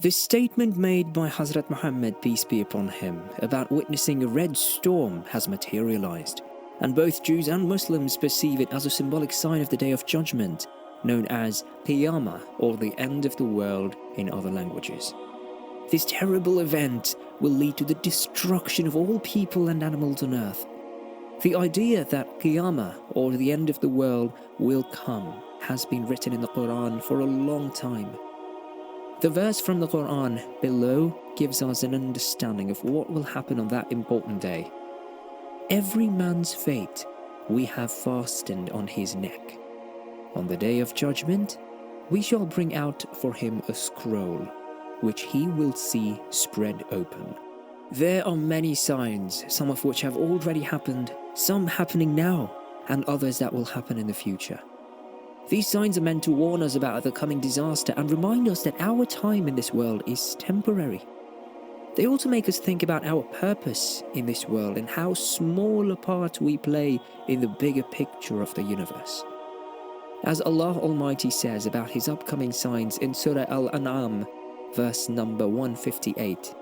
The statement made by Hazrat Muhammad, peace be upon him, about witnessing a red storm has materialized, and both Jews and Muslims perceive it as a symbolic sign of the Day of Judgment, known as Qiyamah, or the end of the world in other languages. This terrible event will lead to the destruction of all people and animals on earth. The idea that Qiyamah, or the end of the world, will come has been written in the Quran for a long time. The verse from the Quran below gives us an understanding of what will happen on that important day. Every man's fate we have fastened on his neck. On the day of judgment, we shall bring out for him a scroll, which he will see spread open. There are many signs, some of which have already happened, some happening now, and others that will happen in the future. These signs are meant to warn us about the coming disaster and remind us that our time in this world is temporary. They also make us think about our purpose in this world and how small a part we play in the bigger picture of the universe. As Allah Almighty says about His upcoming signs in Surah Al-An'am, verse number 158,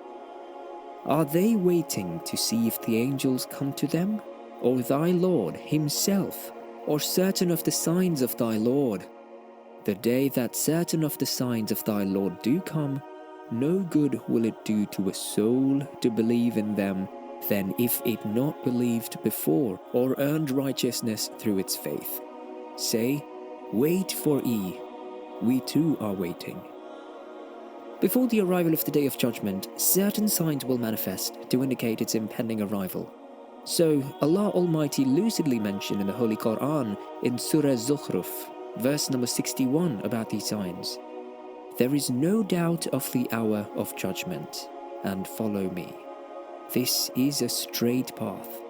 "Are they waiting to see if the angels come to them, or thy Lord Himself, or certain of the signs of thy Lord? The day that certain of the signs of thy Lord do come, no good will it do to a soul to believe in them than if it not believed before or earned righteousness through its faith. Say, wait for ye, we too are waiting." Before the arrival of the Day of Judgment, certain signs will manifest to indicate its impending arrival. So, Allah Almighty lucidly mentioned in the Holy Quran in Surah Zukhruf, verse number 61 about these signs. "There is no doubt of the hour of judgment, and follow me. This is a straight path."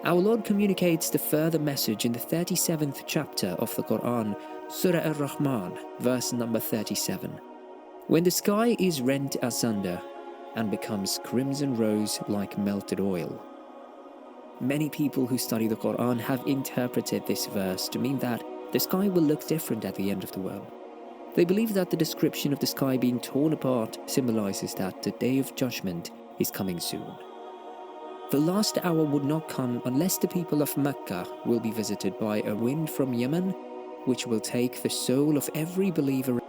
Our Lord communicates the further message in the 37th chapter of the Quran, Surah Ar-Rahman, verse number 37. "When the sky is rent asunder and becomes crimson rose like melted oil." Many people who study the Quran have interpreted this verse to mean that the sky will look different at the end of the world. They believe that the description of the sky being torn apart symbolizes that the Day of Judgment is coming soon. The last hour would not come unless the people of Mecca will be visited by a wind from Yemen, which will take the soul of every believer.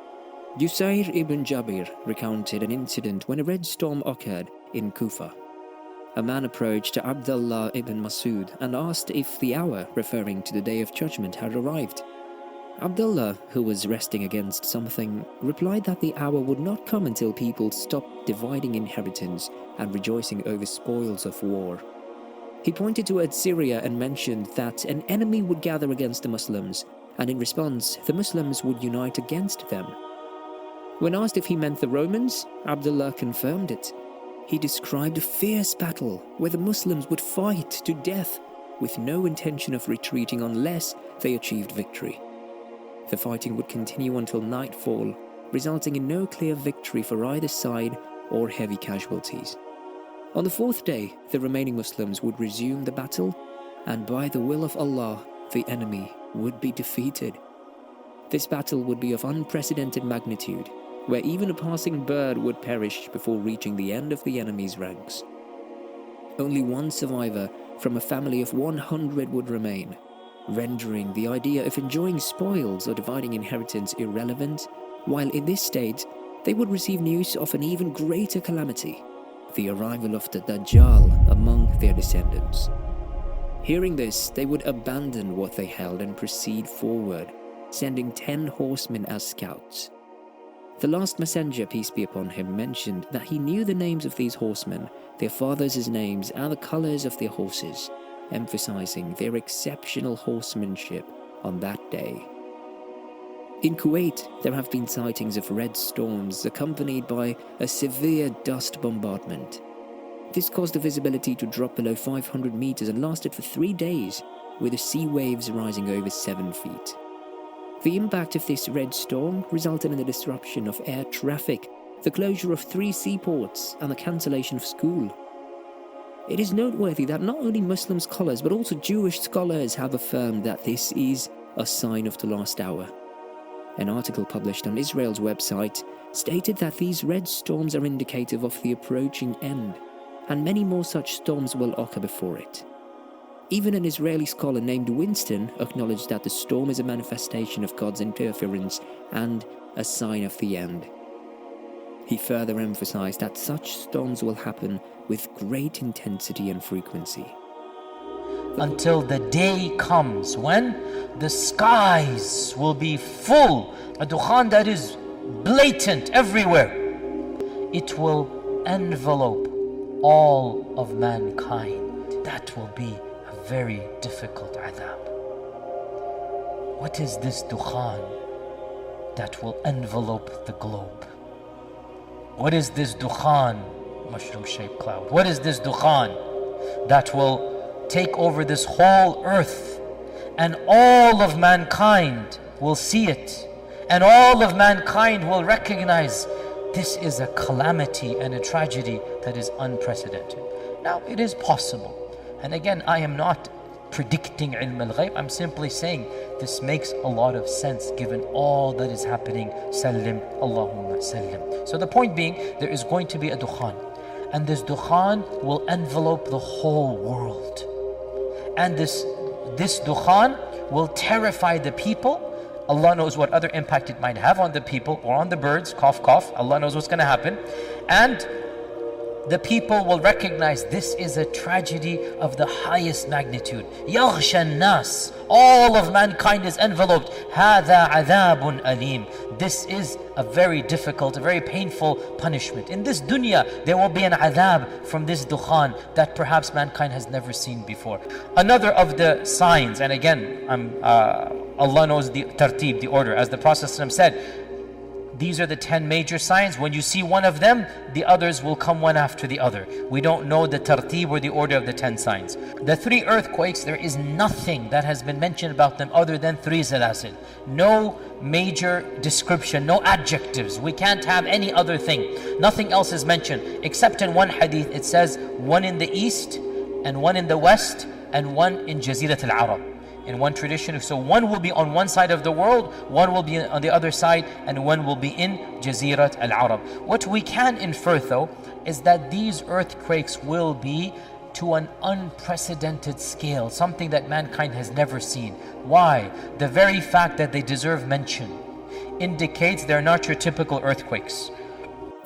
Yusayr ibn Jabir recounted an incident when a red storm occurred in Kufa. A man approached Abdullah ibn Masud and asked if the hour referring to the Day of Judgment had arrived. Abdullah, who was resting against something, replied that the hour would not come until people stopped dividing inheritance and rejoicing over spoils of war. He pointed towards Syria and mentioned that an enemy would gather against the Muslims, and in response, the Muslims would unite against them. When asked if he meant the Romans, Abdullah confirmed it. He described a fierce battle where the Muslims would fight to death with no intention of retreating unless they achieved victory. The fighting would continue until nightfall, resulting in no clear victory for either side or heavy casualties. On the fourth day, the remaining Muslims would resume the battle, and by the will of Allah, the enemy would be defeated. This battle would be of unprecedented magnitude, where even a passing bird would perish before reaching the end of the enemy's ranks. Only one survivor from a family of 100 would remain, rendering the idea of enjoying spoils or dividing inheritance irrelevant, while in this state, they would receive news of an even greater calamity, the arrival of the Dajjal among their descendants. Hearing this, they would abandon what they held and proceed forward, sending 10 horsemen as scouts. The last messenger, peace be upon him, mentioned that he knew the names of these horsemen, their fathers' names, and the colors of their horses, emphasizing their exceptional horsemanship on that day. In Kuwait, there have been sightings of red storms accompanied by a severe dust bombardment. This caused the visibility to drop below 500 meters and lasted for 3 days, with the sea waves rising over 7 feet. The impact of this red storm resulted in the disruption of air traffic, the closure of 3 seaports, and the cancellation of school. It is noteworthy that not only Muslim scholars but also Jewish scholars have affirmed that this is a sign of the last hour. An article published on Israel's website stated that these red storms are indicative of the approaching end, and many more such storms will occur before it. Even an Israeli scholar named Winston acknowledged that the storm is a manifestation of God's interference and a sign of the end. He further emphasized that such storms will happen with great intensity and frequency. Until the day comes when the skies will be full, a dukhan that is blatant everywhere. It will envelope all of mankind. That will be a very difficult adhab. What is this dukhan that will envelope the globe? What is this dukhan, mushroom-shaped cloud? What is this dukhan that will take over this whole earth, and all of mankind will see it, and all of mankind will recognize this is a calamity and a tragedy that is unprecedented. Now, it is possible, and again, I am not predicting ilm al-ghayb, I'm simply saying this makes a lot of sense given all that is happening. Sallim, Allahumma sallim. So the point being, there is going to be a dukhan, and this dukhan will envelope the whole world. And this dukhan will terrify the people. Allah knows what other impact it might have on the people or on the birds, cough cough, Allah knows what's going to happen. And the people will recognize this is a tragedy of the highest magnitude. يَغْشَى النَّاسِ, all of mankind is enveloped. هَذَا عَذَابٌ أَلِيمٌ, this is a very difficult, a very painful punishment. In this dunya, there will be an adhab from this dukhan that perhaps mankind has never seen before. Another of the signs, and again, Allah knows the tartib, the order, as the Prophet ﷺ said, these are the 10 major signs. When you see one of them, the others will come one after the other. We don't know the tartib or the order of the 10 signs. The 3 earthquakes, there is nothing that has been mentioned about them other than 3 zalasil. No major description, no adjectives. We can't have any other thing. Nothing else is mentioned, except in one hadith it says 1 in the east, and 1 in the west, and 1 in Jazirat al-Arab. In one tradition, so 1 will be on one side of the world, 1 will be on the other side, and 1 will be in Jazirat al-Arab. What we can infer though, is that these earthquakes will be to an unprecedented scale, something that mankind has never seen. Why? The very fact that they deserve mention indicates they're not your typical earthquakes.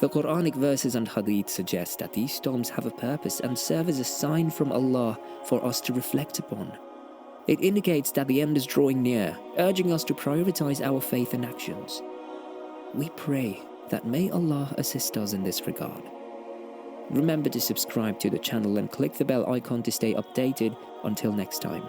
The Quranic verses and hadith suggest that these storms have a purpose and serve as a sign from Allah for us to reflect upon. It indicates that the end is drawing near, urging us to prioritize our faith and actions. We pray that may Allah assist us in this regard. Remember to subscribe to the channel and click the bell icon to stay updated. Until next time.